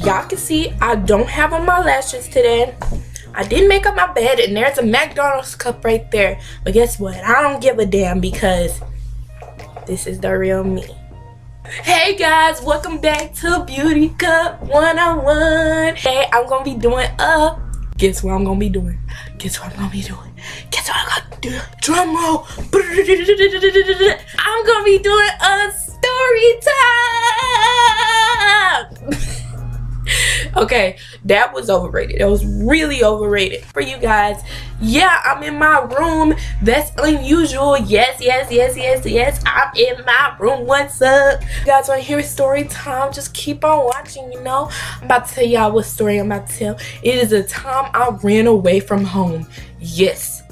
y'all can see I don't have on my lashes today. I didn't make up my bed, and there's a McDonald's cup right there. But guess what? I don't give a damn because this is the real me. Hey guys, welcome back to Beauty Cup 101. Hey, I'm gonna be doing guess what I'm gonna be doing? Guess what I'm gonna be doing? Guess what I'm gonna do? Drum roll. I'm gonna be doing a story time. Okay, that was overrated. That was really overrated for you guys. Yeah, I'm in my room. That's unusual. Yes. I'm in my room. What's up? You guys want to hear a story time? Just keep on watching, you know. I'm about to tell y'all what story I'm about to tell. It is a time I ran away from home. Yes.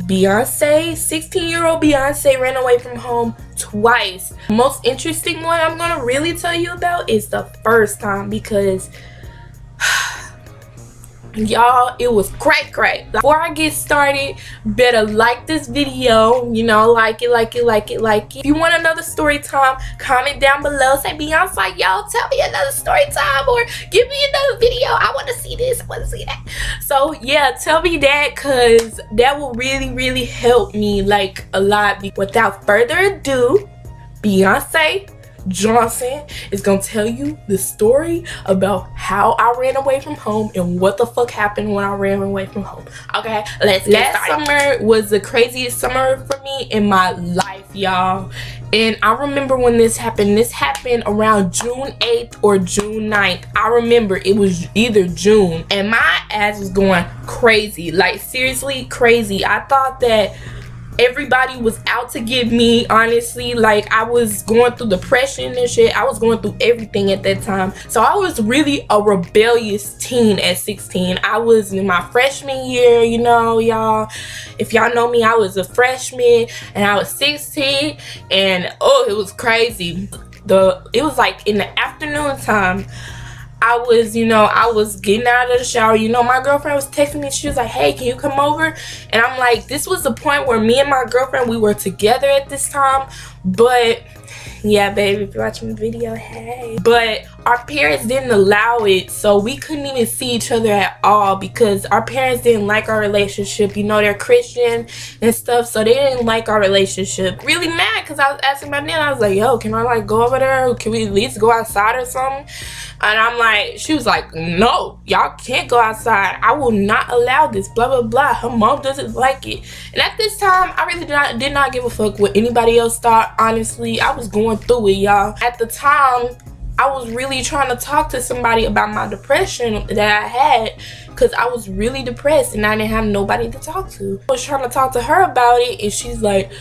Beyonce, 16-year-old Beyonce ran away from home twice. The most interesting one I'm going to really tell you about is the first time because y'all, it was crack. Before I get started, better like this video, you know, like it. If you want another story time, comment down below. Say, Beyonce, y'all, tell me another story time or give me another video. I want to see this, I want to see that. So yeah, tell me that because that will really help me like a lot. Without further ado, Beyonce Johnson is gonna tell you the story about how I ran away from home and what the fuck happened when I ran away from home. Okay, let's get started. Last summer was the craziest summer for me in my life, y'all. And I remember when this happened. This happened around June 8th or June 9th. I remember it was either June. And my ass was going crazy. Like, seriously crazy. I thought that everybody was out to get me, honestly. Like, I was going through depression and shit. I was going through everything at that time. So I was really a rebellious teen at 16. I was in my freshman year, you know, y'all. If y'all know me, I was a freshman and I was 16 and oh, it was crazy. It was like in the afternoon time. I was getting out of the shower. You know, my girlfriend was texting me. She was like, hey, can you come over? And I'm like, this was the point where me and my girlfriend, we were together at this time. But yeah, baby, if you're watching the video, hey. But our parents didn't allow it, so we couldn't even see each other at all because our parents didn't like our relationship. You know, they're Christian and stuff, so they didn't like our relationship. Really mad because I was asking my nan, I was like, yo, can I like go over there? Can we at least go outside or something? And I'm like, she was like, no, y'all can't go outside. I will not allow this, blah, blah, blah. Her mom doesn't like it. And at this time, I really did not give a fuck what anybody else thought, honestly. I was going through it, y'all. At the time, I was really trying to talk to somebody about my depression that I had because I was really depressed and I didn't have nobody to talk to. I was trying to talk to her about it and she's like,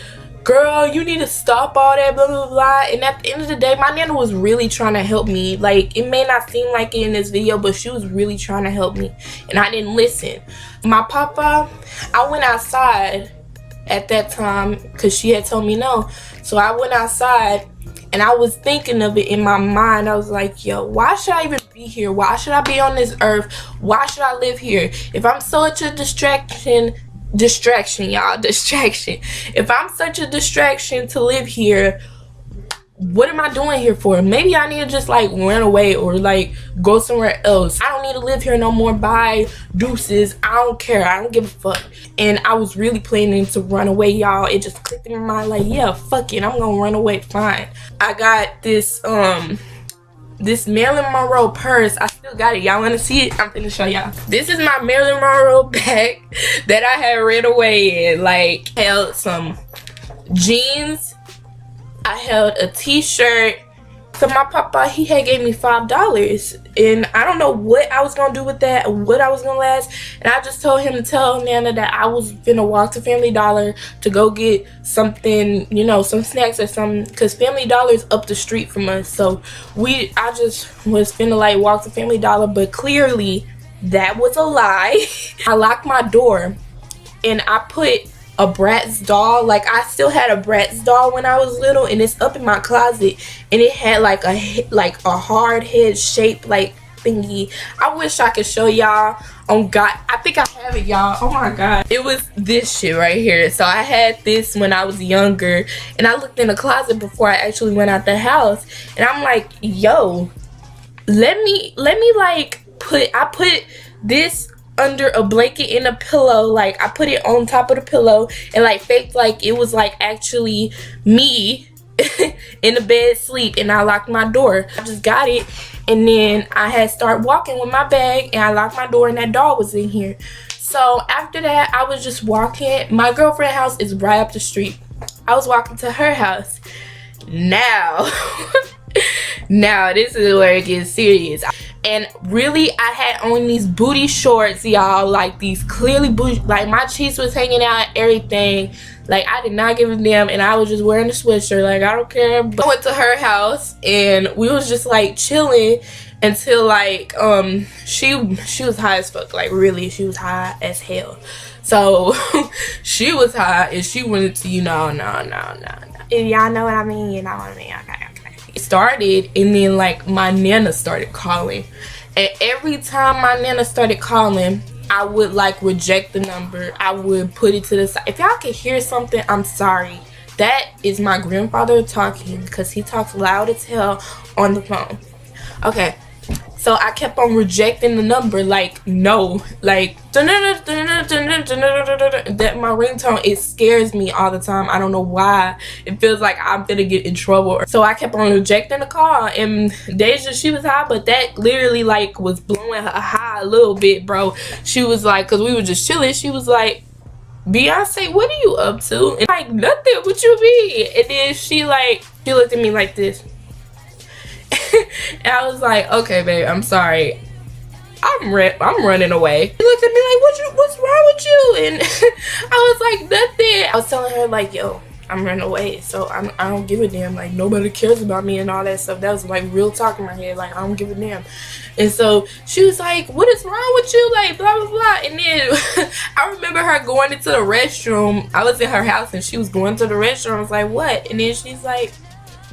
girl, you need to stop all that, blah, blah, blah. And at the end of the day, my nana was really trying to help me. Like, it may not seem like it in this video, but she was really trying to help me. And I didn't listen. My papa, I went outside at that time because she had told me no. So I went outside and I was thinking of it in my mind. I was like, yo, why should I even be here? Why should I be on this earth? Why should I live here? If I'm such a distraction, y'all, distraction. If I'm such a distraction to live here, what am I doing here for? Maybe I need to just like run away or like go somewhere else. I don't need to live here no more. Bye, deuces. I don't care. I don't give a fuck. And I was really planning to run away, y'all. It just clicked in my mind like, yeah, fuck it, I'm gonna run away. Fine. I got this Marilyn Monroe purse. I still got it. Y'all want to see it? I'm finna show y'all. This is my Marilyn Monroe bag that I had ran away in. Like, held some jeans. I held a t-shirt. So my papa, he had gave me $5 and I don't know what I was gonna do with that, what I was gonna last. And I just told him to tell Nana that I was gonna walk to Family Dollar to go get something, you know, some snacks or something, because Family Dollar is up the street from us. So I just was finna like walk to Family Dollar, but clearly that was a lie. I locked my door and I put a Bratz doll. Like, I still had a Bratz doll when I was little, and it's up in my closet, and it had like a hard head shape like thingy. I wish I could show y'all. Oh God, I think I have it, y'all. Oh my God, it was this shit right here. So I had this when I was younger, and I looked in the closet before I actually went out the house, and I'm like, yo, let me like I put this under a blanket and a pillow. Like I put it on top of the pillow and like faked like it was like actually me in the bed sleep, and I locked my door. I just got it, and then I had started walking with my bag, and I locked my door, and that dog was in here. So after that, I was just walking. My girlfriend's house is right up the street. I was walking to her house. Now now this is where it gets serious. And really, I had on these booty shorts, y'all, like these clearly booty, like my cheeks was hanging out, everything. Like I did not give a damn, and I was just wearing a sweatshirt, like I don't care. But I went to her house, and we was just like chilling until like she was high as fuck. Like really, she was high as hell. So she was high, and she wanted to, you know, no. If y'all know what I mean, you know what I mean. Okay. It started, and then like my nana started calling, and every time my nana started calling, I would like reject the number. I would put it to the side. If y'all can hear something, I'm sorry. That is my grandfather talking, because he talks loud as hell on the phone. Okay, so I kept on rejecting the number, like no, like that my ringtone, it scares me all the time. I don't know why. It feels like I'm gonna get in trouble. So I kept on rejecting the call, and Deja, she was high, but that literally like was blowing her high a little bit, bro. She was like, cause we were just chilling, she was like, Beyonce, what are you up to? And like, nothing, what you mean? And then she looked at me like this. And I was like, okay, babe, I'm sorry. I'm running away. She looked at me like, what's wrong with you? And I was like, nothing. I was telling her like, yo, I'm running away, so I don't give a damn. Like nobody cares about me and all that stuff. That was like real talk in my head. Like I don't give a damn. And so she was like, what is wrong with you? Like blah blah blah. And then I remember her going into the restroom. I was in her house, and she was going to the restroom. I was like, what? And then she's like,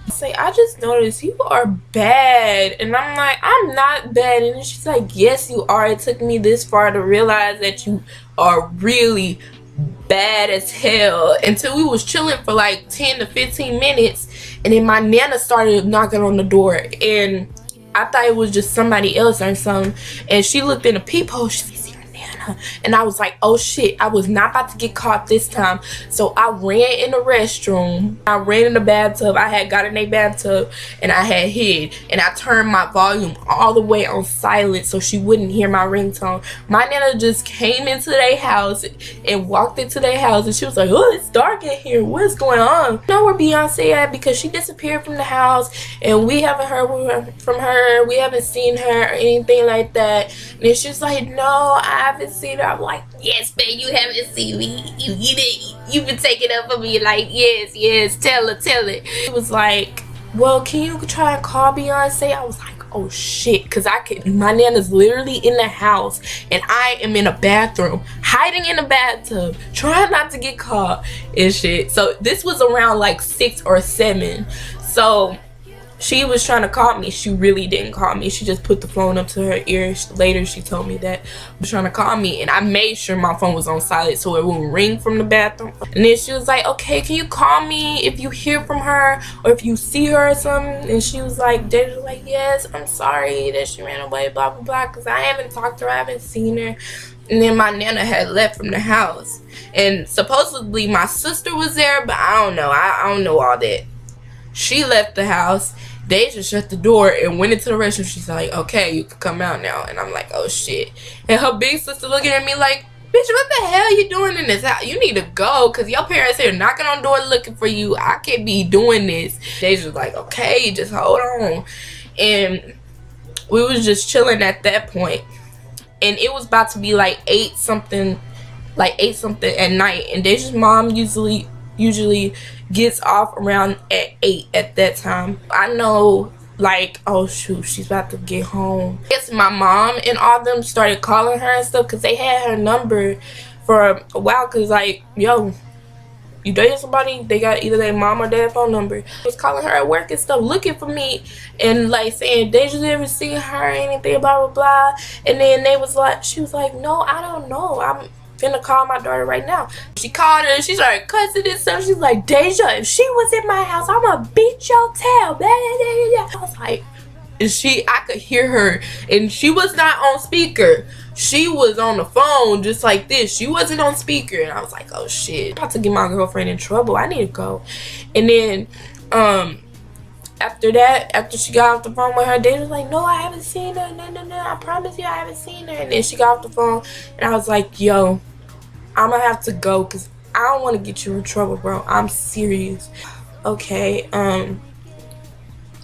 say, I just noticed you are bad. And I'm like, I'm not bad. And then she's like, yes you are. It took me this far to realize that you are really bad as hell. Until we was chilling for like 10 to 15 minutes, and then my nana started knocking on the door, and I thought it was just somebody else or something. And she looked in the peephole. She said, and I was like, oh shit, I was not about to get caught this time. So I ran in the restroom, I ran in the bathtub. I had got in a bathtub, and I had hid, and I turned my volume all the way on silent so she wouldn't hear my ringtone. My nana just came into their house and walked into their house, and she was like, oh, it's dark in here, what's going on? You know where Beyonce at? Because she disappeared from the house, and we haven't heard from her. We haven't seen her or anything like that. And then she's like, no, I haven't seen her. I'm like, yes, babe, you haven't seen me. You've been taking up for me. Like, yes, tell her. It was like, well, can you try and call Beyonce? I was like, oh shit, because my nana's literally in the house, and I am in a bathroom, hiding in the bathtub, trying not to get caught and shit. So this was around like 6 or 7. So she was trying to call me. She really didn't call me. She just put the phone up to her ear. Later, she told me that she was trying to call me, and I made sure my phone was on silent so it wouldn't ring from the bathroom. And then she was like, okay, can you call me if you hear from her or if you see her or something? And she was like, Deja, like, yes, I'm sorry that she ran away, blah, blah, blah, because I haven't talked to her, I haven't seen her. And then my nana had left from the house, and supposedly my sister was there, but I don't know. I don't know all that. She left the house. Deja shut the door and went into the restroom. She's like, okay, you can come out now. And I'm like, oh shit. And her big sister looking at me like, bitch, what the hell you doing in this house? You need to go, because your parents here knocking on the door looking for you. I can't be doing this. Deja's like, okay, just hold on. And we was just chilling at that point. And it was about to be like 8 something at night. And Deja's mom usually gets off around at 8 at that time. I know, like, oh shoot, she's about to get home. I guess my mom and all them started calling her and stuff, because they had her number for a while, because like, yo, you dating somebody, they got either their mom or dad phone number. I was calling her at work and stuff, looking for me, and like saying, Deja, ever seen her or anything, blah blah blah. And then she was like, no, I don't know, I'm finna call my daughter right now. She called her and she started cussing and stuff. She's like, Deja, if she was in my house, I'ma beat your tail. Blah, blah, blah, blah. I was like, And I could hear her, and she was not on speaker. She was on the phone just like this. She wasn't on speaker. And I was like, oh shit, I'm about to get my girlfriend in trouble. I need to go. And then after that, after she got off the phone with her, they was like, no, I haven't seen her. No, I promise you I haven't seen her. And then she got off the phone, and I was like, yo, I'm gonna have to go because I don't want to get you in trouble, bro. I'm serious. Okay,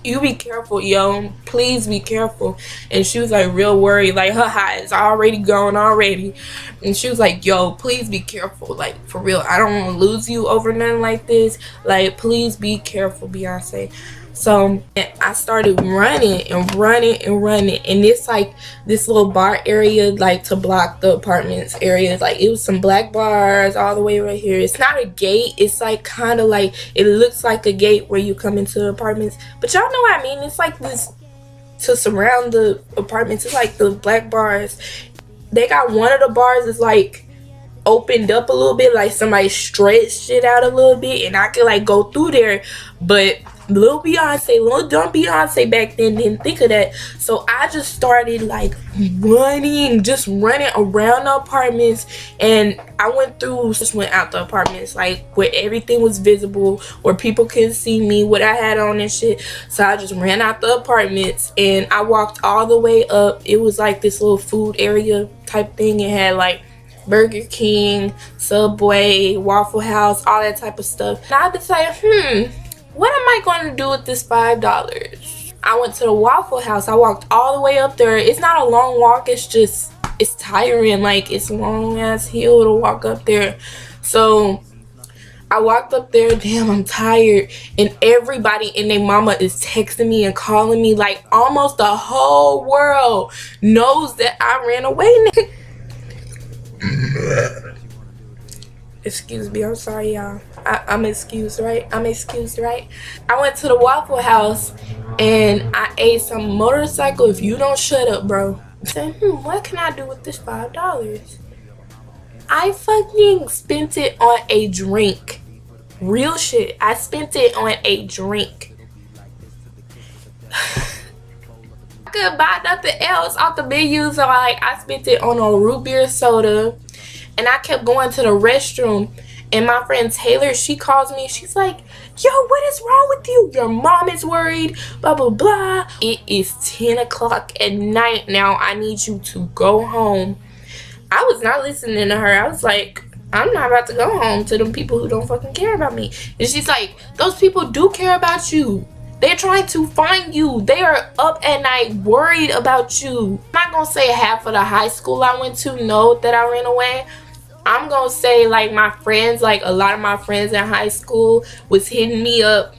you be careful, yo. Please be careful. And she was like real worried, like, haha, it's already gone already. And she was like, yo, please be careful, like, for real. I don't want to lose you over nothing like this. Like, please be careful, Beyonce. So I started running, and it's like this little bar area, like to block the apartments areas. Like it was some black bars all the way right here. It's not a gate, it's like kind of like, it looks like a gate where you come into the apartments, but y'all know what I mean. It's like this to surround the apartments. It's like the black bars. They got one of the bars is like opened up a little bit, like somebody stretched it out a little bit, and I could like go through there. But little dumb Beyonce back then didn't think of that. So I just started like running around the apartments, and I just went out the apartments, like where everything was visible, where people couldn't see me, what I had on and shit. So I just ran out the apartments, and I walked all the way up. It was like this little food area type thing. It had like Burger King, Subway, Waffle House, all that type of stuff. And I decided, what am I going to do with this $5? I went to the Waffle House. I walked all the way up there. It's not a long walk. It's tiring. Like, it's a long ass hill to walk up there. So I walked up there. Damn, I'm tired. And everybody and their mama is texting me and calling me. Like, almost the whole world knows that I ran away. Excuse me, I'm sorry, y'all. I'm excused, right? I went to the Waffle House and I ate some motorcycle. If you don't shut up, bro. I said, what can I do with this $5? I fucking spent it on a drink. Real shit. I spent it on a drink. I couldn't buy nothing else off the menu, so I spent it on a root beer soda. And I kept going to the restroom, and my friend Taylor, she calls me. She's like, yo, what is wrong with you? Your mom is worried, blah, blah, blah. It is 10 o'clock at night now. I need you to go home. I was not listening to her. I was like, I'm not about to go home to them people who don't fucking care about me. And she's like, those people do care about you. They're trying to find you. They are up at night worried about you. I'm not going to say half of the high school I went to know that I ran away. I'm going to say like my friends, like a lot of my friends in high school was hitting me up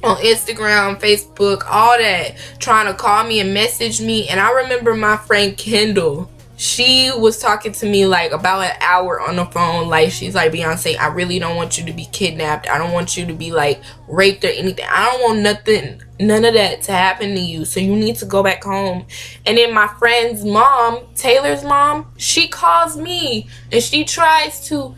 on Instagram, Facebook, all that, trying to call me and message me. And I remember my friend Kendall. She was talking to me like about an hour on the phone. Like, she's like, Beyonce, I really don't want you to be kidnapped. I don't want you to be like raped or anything. I don't want none of that to happen to you. So you need to go back home. And then my friend's mom, Taylor's mom, she calls me and she tries to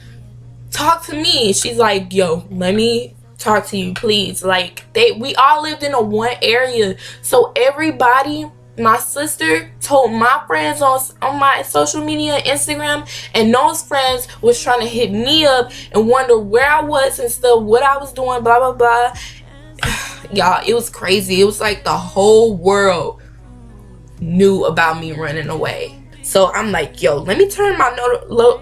talk to me. She's like, yo, let me talk to you, please. Like, we all lived in a one area. So everybody, my sister told my friends on my social media, Instagram, and those friends was trying to hit me up and wonder where I was and stuff, what I was doing, blah, blah, blah. Y'all, it was crazy. It was like the whole world knew about me running away. So I'm like, yo, let me turn my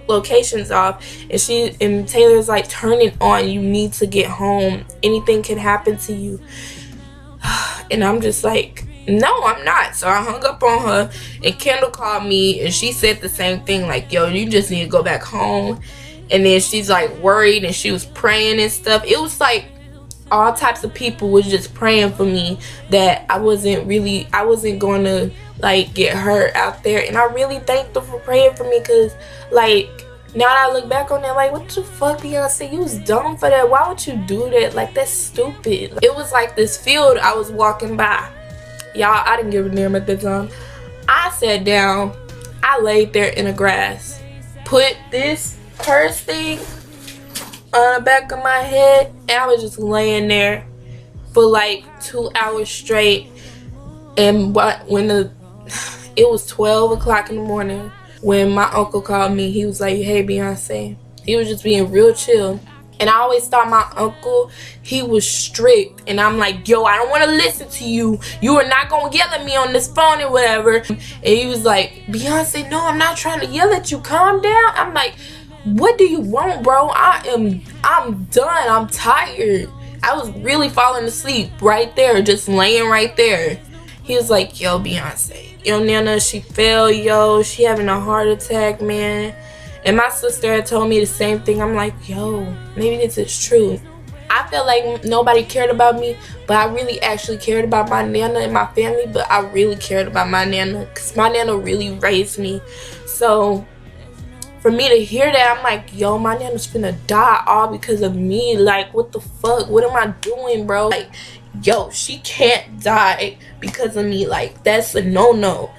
locations off. And Taylor's like, turn it on. You need to get home. Anything can happen to you. And I'm just like, no, I'm not. So I hung up on her, and Kendall called me and she said the same thing, like, yo, you just need to go back home. And then she's like worried, and she was praying and stuff. It was like all types of people was just praying for me that I wasn't going to like get hurt out there. And I really thank them for praying for me, because like now that I look back on that, like, what the fuck, Beyonce, you was dumb for that. Why would you do that? Like, that's stupid. It was like this field I was walking by. Y'all, I didn't give a damn at that time. I sat down, I laid there in the grass, put this purse thing on the back of my head, and I was just laying there for like 2 hours straight. And it was 12 o'clock in the morning when my uncle called me. He was like, hey, Beyonce. He was just being real chill. And I always thought my uncle, he was strict. And I'm like, yo, I don't want to listen to you. You are not going to yell at me on this phone or whatever. And he was like, Beyonce, no, I'm not trying to yell at you. Calm down. I'm like, what do you want, bro? I'm done. I'm tired. I was really falling asleep right there, just laying right there. He was like, yo, Beyonce, yo, Nana, she fell, yo. She having a heart attack, man. And my sister had told me the same thing. I'm like, yo, maybe this is true. I felt like nobody cared about me, but I really actually cared about my Nana and my family. But I really cared about my Nana because my Nana really raised me. So for me to hear that, I'm like, yo, my Nana's finna die all because of me. Like, what the fuck? What am I doing, bro? Like, yo, she can't die because of me. Like, that's a no-no.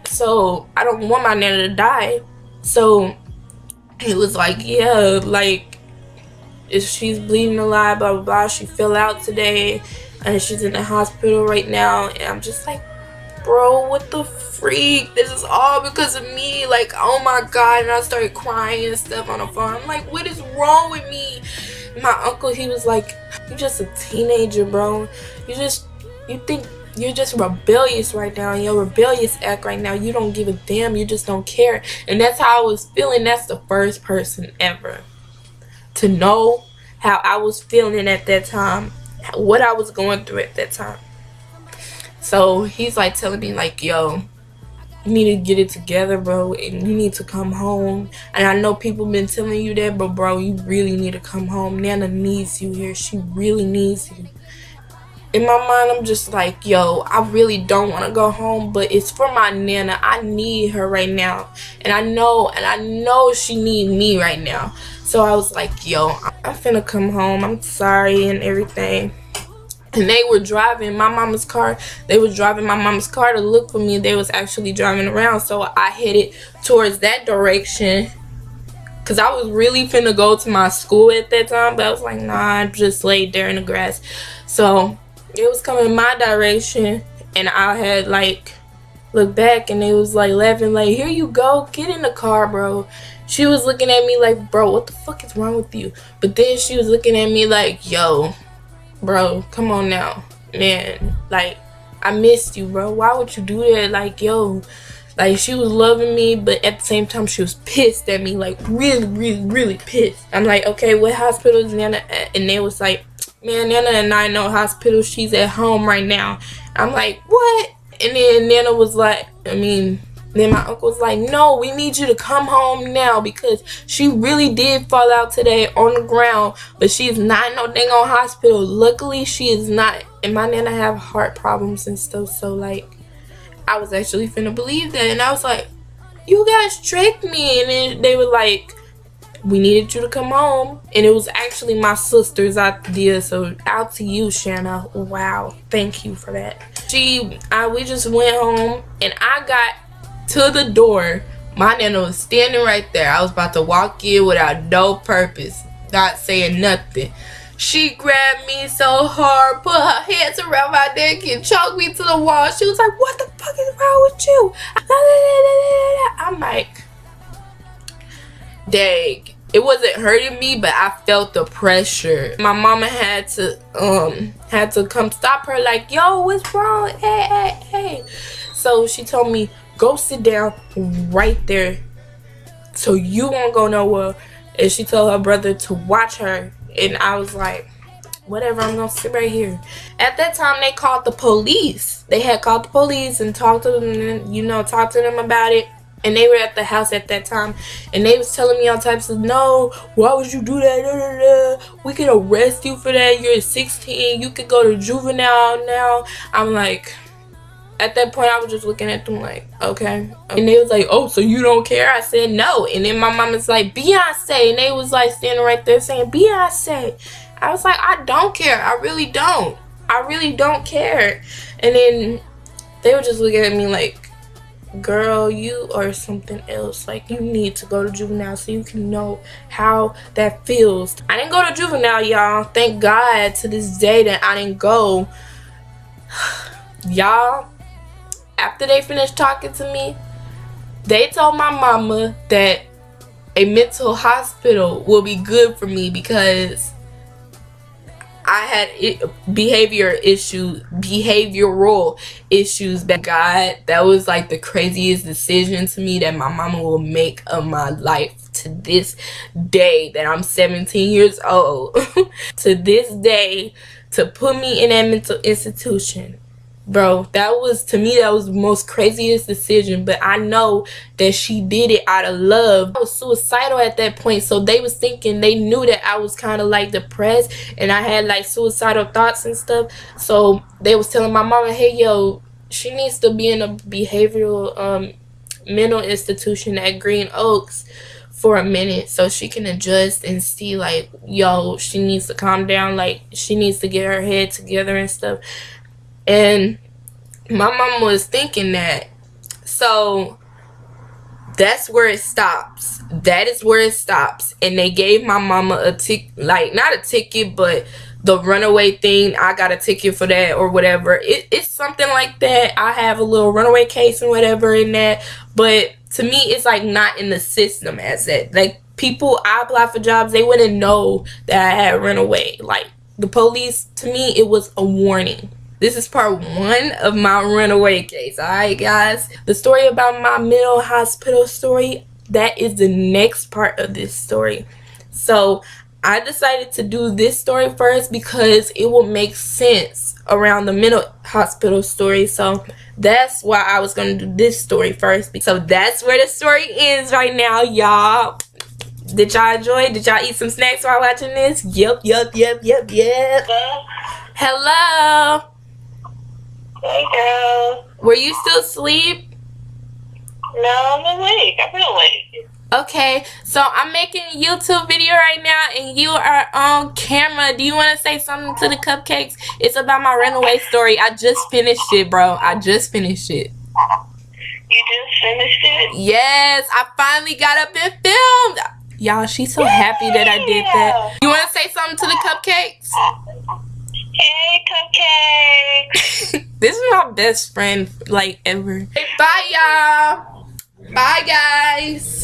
So I don't want my Nana to die. So he was like, yeah, like, if she's bleeding alive, blah, blah, blah. She fell out today and she's in the hospital right now. And I'm just like, bro, what the freak? This is all because of me. Like, oh my God. And I started crying and stuff on the phone. I'm like, what is wrong with me? My uncle, he was like, you're just a teenager, bro. You think you're just rebellious right now. And your rebellious act right now, you don't give a damn. You just don't care. And that's how I was feeling. That's the first person ever to know how I was feeling at that time, what I was going through at that time. So he's like telling me like, yo, you need to get it together, bro, and you need to come home. And I know people been telling you that, but bro, you really need to come home. Nana needs you here. She really needs you. In my mind, I'm just like, yo, I really don't want to go home, but it's for my Nana. I need her right now. And I know she need me right now. So I was like, yo, I'm finna come home. I'm sorry and everything. And they were driving my mama's car. They was driving my mama's car to look for me. They was actually driving around. So I headed towards that direction. Because I was really finna go to my school at that time. But I was like, nah, I just laid there in the grass. So it was coming in my direction. And I had like looked back and they was like laughing like, here you go. Get in the car, bro. She was looking at me like, bro, what the fuck is wrong with you? But then she was looking at me like, yo, bro, come on now, man. Like, I missed you, bro. Why would you do that? Like, yo, like, she was loving me, but at the same time, she was pissed at me. Like, really, really, really pissed. I'm like, okay, what hospital is Nana at? And they was like, man, Nana and I know hospital. She's at home right now. I'm like, what? And then Nana was like, then my uncle was like, no, we need you to come home now because she really did fall out today on the ground, but she's not in no dang on hospital. Luckily, she is not. And my Nana have heart problems and stuff, so like, I was actually finna believe that. And I was like, you guys tricked me. And then they were like, we needed you to come home. And it was actually my sister's idea, so out to you, Shanna. Wow, thank you for that. We just went home, and I got to the door. My Nana was standing right there. I was about to walk in without no purpose, not saying nothing. She grabbed me so hard, put her hands around my neck and choked me to the wall. She was like, what the fuck is wrong with you? I'm like, dang. It wasn't hurting me, but I felt the pressure. My mama had to come stop her like, yo, what's wrong? Hey. So she told me, go sit down right there so you won't go nowhere. And she told her brother to watch her. And I was like, whatever, I'm gonna sit right here. At that time, they called the police. They had called the police and talked to them, talked to them about it. And they were at the house at that time. And they was telling me all types of, no, why would you do that? We could arrest you for that. You're 16. You could go to juvenile now. I'm like, at that point, I was just looking at them like, okay. And they was like, oh, so you don't care? I said, no. And then my mom was like, Beyonce. And they was like standing right there saying, Beyonce. I was like, I don't care. I really don't. I really don't care. And then they were just looking at me like, girl, you are something else. Like, you need to go to juvenile so you can know how that feels. I didn't go to juvenile, y'all. Thank God to this day that I didn't go. Y'all, after they finished talking to me, they told my mama that a mental hospital will be good for me because I had behavioral issues. God, that was like the craziest decision to me that my mama will make of my life to this day that I'm 17 years old. To this day, to put me in that mental institution. Bro, that was, to me, that was the most craziest decision. But I know that she did it out of love. I was suicidal at that point, so they was thinking, they knew that I was kind of like depressed and I had like suicidal thoughts and stuff. So they was telling my mama, hey, yo, she needs to be in a behavioral mental institution at Green Oaks for a minute so she can adjust and see, like, yo, she needs to calm down, like she needs to get her head together and stuff. And my mom was thinking that. So that's where it stops. That is where it stops. And they gave my mama a ticket, like not a ticket, but the runaway thing. I got a ticket for that or whatever. It's something like that. I have a little runaway case and whatever in that. But to me, it's like not in the system as that. Like people, I apply for jobs, they wouldn't know that I had runaway. Like the police, to me, it was a warning. This is part 1 of my runaway case, alright guys? The story about my mental hospital story, that is the next part of this story. So I decided to do this story first because it will make sense around the mental hospital story. So that's why I was going to do this story first. So that's where the story ends right now, y'all. Did y'all enjoy? Did y'all eat some snacks while watching this? Yep. Hello. Hey girl. Were you still asleep? No, I'm awake. I've been awake. Okay, so I'm making a YouTube video right now and you are on camera. Do you want to say something to the cupcakes? It's about my runaway story. I just finished it, bro. I just finished it. You just finished it? Yes, I finally got up and filmed. Y'all, she's so happy that I did that. You want to say something to the cupcakes? Hey, cupcake. This is my best friend, like, ever. Bye, y'all. Bye, guys.